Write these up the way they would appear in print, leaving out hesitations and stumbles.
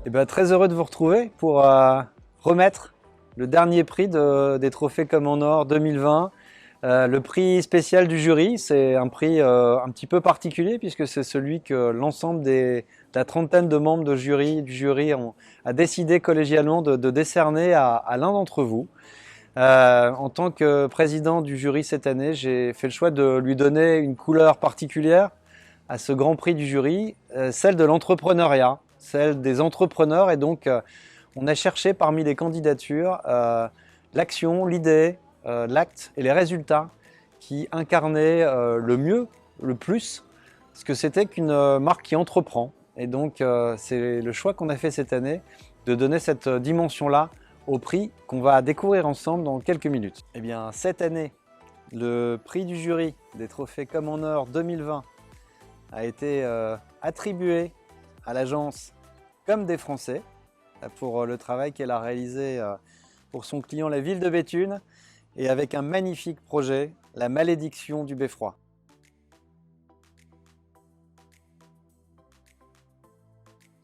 Eh ben, très heureux de vous retrouver pour remettre le dernier prix des Trophées Comme en Or 2020. Le prix spécial du jury, c'est un prix un petit peu particulier puisque c'est celui que l'ensemble de la trentaine de membres du jury a décidé collégialement de décerner à l'un d'entre vous. En tant que président du jury cette année, j'ai fait le choix de lui donner une couleur particulière à ce grand prix du jury, celle de l'entrepreneuriat, celle des entrepreneurs. Et donc, on a cherché parmi les candidatures l'action, l'idée, l'acte et les résultats qui incarnaient le mieux, le plus, ce que c'était qu'une marque qui entreprend. Et donc, c'est le choix qu'on a fait cette année de donner cette dimension-là au prix qu'on va découvrir ensemble dans quelques minutes. Eh bien, cette année, le prix du jury des Trophées Comme en Or 2020 a été attribué à l'agence Comme des Français pour le travail qu'elle a réalisé pour son client, la ville de Béthune, et avec un magnifique projet, la malédiction du beffroi.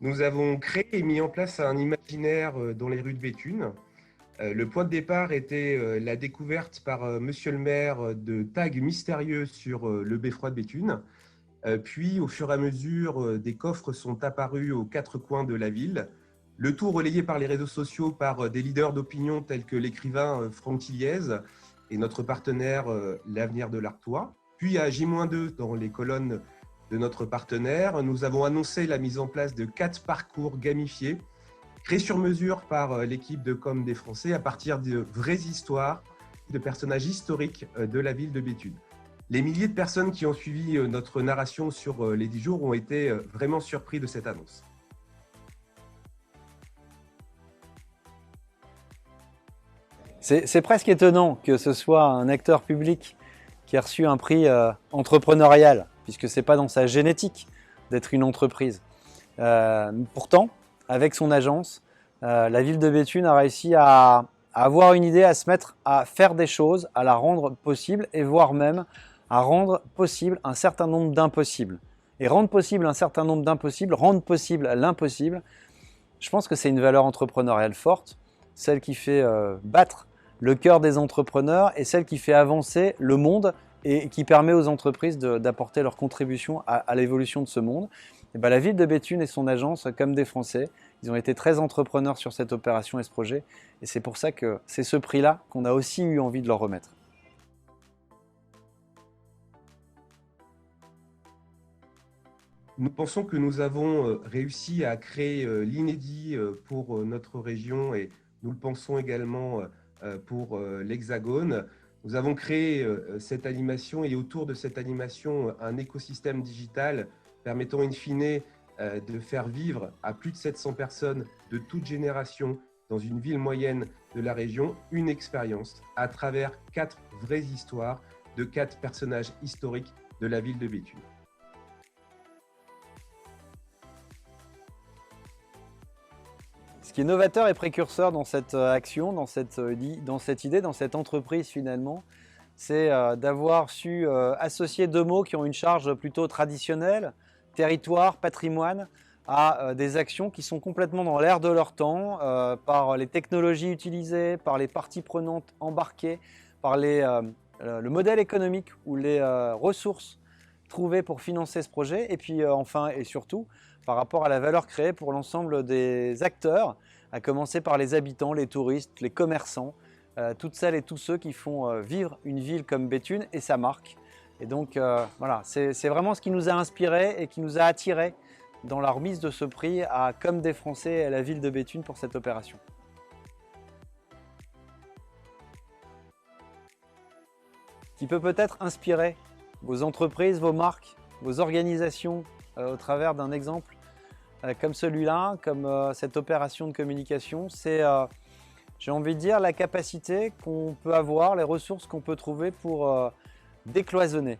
Nous avons créé et mis en place un imaginaire dans les rues de Béthune. Le point de départ était la découverte par Monsieur le maire de tags mystérieux sur le beffroi de Béthune. Puis, au fur et à mesure, des coffres sont apparus aux quatre coins de la ville. Le tout relayé par les réseaux sociaux par des leaders d'opinion tels que l'écrivain Franck Tilliez et notre partenaire L'Avenir de l'Artois. Puis, à J-2, dans les colonnes de notre partenaire, nous avons annoncé la mise en place de 4 parcours gamifiés, créés sur mesure par l'équipe de Com des Français à partir de vraies histoires de personnages historiques de la ville de Béthune. Les milliers de personnes qui ont suivi notre narration sur les 10 jours ont été vraiment surpris de cette annonce. C'est presque étonnant que ce soit un acteur public qui a reçu un prix entrepreneurial, puisque ce n'est pas dans sa génétique d'être une entreprise. Pourtant, avec son agence, la ville de Béthune a réussi à avoir une idée, à se mettre à faire des choses, à la rendre possible, et voire même à rendre possible un certain nombre d'impossibles. Et rendre possible un certain nombre d'impossibles, rendre possible l'impossible, je pense que c'est une valeur entrepreneuriale forte, celle qui fait battre le cœur des entrepreneurs et celle qui fait avancer le monde et qui permet aux entreprises d'apporter leur contribution à l'évolution de ce monde. Et bien, la ville de Béthune et son agence, Comme des Français, ils ont été très entrepreneurs sur cette opération et ce projet. Et c'est pour ça que c'est ce prix-là qu'on a aussi eu envie de leur remettre. Nous pensons que nous avons réussi à créer l'inédit pour notre région et nous le pensons également pour l'Hexagone. Nous avons créé cette animation et autour de cette animation un écosystème digital permettant in fine de faire vivre à plus de 700 personnes de toute génération dans une ville moyenne de la région une expérience à travers 4 vraies histoires de 4 personnages historiques de la ville de Béthune. Ce qui est novateur et précurseur dans cette action, dans cette idée, dans cette entreprise finalement, c'est d'avoir su associer deux mots qui ont une charge plutôt traditionnelle, territoire, patrimoine, à des actions qui sont complètement dans l'air de leur temps, par les technologies utilisées, par les parties prenantes embarquées, par le modèle économique ou les ressources trouvées pour financer ce projet, et puis enfin et surtout par rapport à la valeur créée pour l'ensemble des acteurs, à commencer par les habitants, les touristes, les commerçants, toutes celles et tous ceux qui font vivre une ville comme Béthune et sa marque. Et donc voilà, c'est vraiment ce qui nous a inspiré et qui nous a attirés dans la remise de ce prix à Comme des Français et à la ville de Béthune pour cette opération. Qui peut peut-être inspirer vos entreprises, vos marques, vos organisations au travers d'un exemple comme celui-là, comme cette opération de communication, c'est, j'ai envie de dire, la capacité qu'on peut avoir, les ressources qu'on peut trouver pour décloisonner,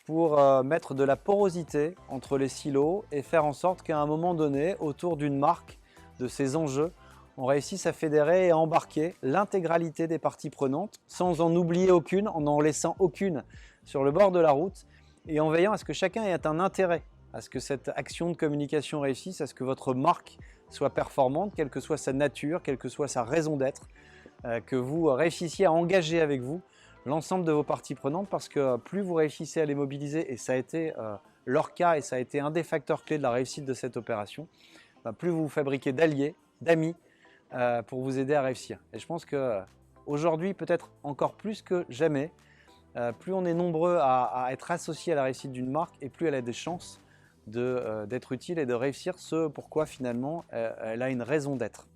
pour mettre de la porosité entre les silos et faire en sorte qu'à un moment donné, autour d'une marque, de ses enjeux, on réussisse à fédérer et à embarquer l'intégralité des parties prenantes sans en oublier aucune, en n'en laissant aucune sur le bord de la route et en veillant à ce que chacun ait un intérêt à ce que cette action de communication réussisse, à ce que votre marque soit performante, quelle que soit sa nature, quelle que soit sa raison d'être, que vous réussissiez à engager avec vous l'ensemble de vos parties prenantes, parce que plus vous réussissez à les mobiliser, et ça a été leur cas, et ça a été un des facteurs clés de la réussite de cette opération, plus vous vous fabriquez d'alliés, d'amis, pour vous aider à réussir. Et je pense qu'aujourd'hui, peut-être encore plus que jamais, plus on est nombreux à être associés à la réussite d'une marque, et plus elle a des chances d'être utile et de réussir ce pourquoi finalement elle a une raison d'être.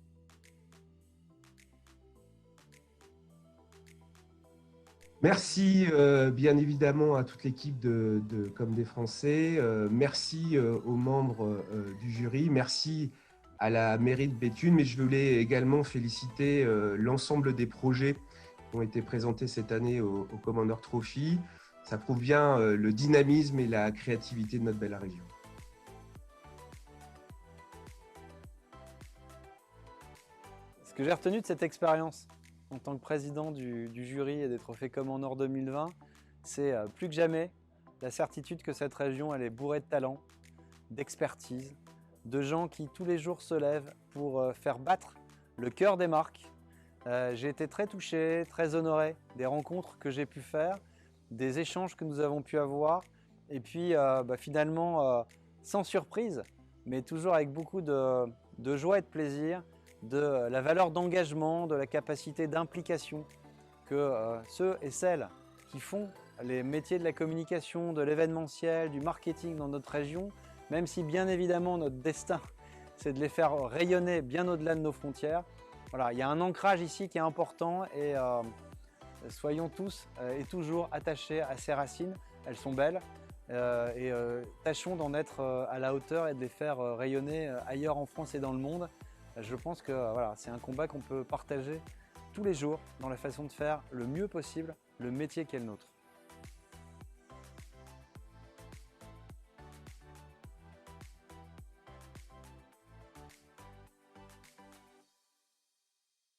Merci bien évidemment à toute l'équipe de Comme des Français. Merci aux membres du jury. Merci à la mairie de Béthune. Mais je voulais également féliciter l'ensemble des projets qui ont été présentés cette année au Commander Trophy. Ça prouve bien le dynamisme et la créativité de notre belle région. Ce que j'ai retenu de cette expérience en tant que président du jury et des Trophées Comme en Or 2020, c'est plus que jamais la certitude que cette région elle est bourrée de talent, d'expertise, de gens qui tous les jours se lèvent pour faire battre le cœur des marques. J'ai été très touché, très honoré des rencontres que j'ai pu faire, des échanges que nous avons pu avoir, et puis finalement sans surprise, mais toujours avec beaucoup de joie et de plaisir, de la valeur d'engagement, de la capacité d'implication que ceux et celles qui font les métiers de la communication, de l'événementiel, du marketing dans notre région, même si bien évidemment notre destin c'est de les faire rayonner bien au-delà de nos frontières. Voilà, il y a un ancrage ici qui est important, et soyons tous et toujours attachés à ces racines, elles sont belles, et tâchons d'en être à la hauteur et de les faire rayonner ailleurs en France et dans le monde. Je pense que voilà, c'est un combat qu'on peut partager tous les jours dans la façon de faire le mieux possible le métier qui est le nôtre.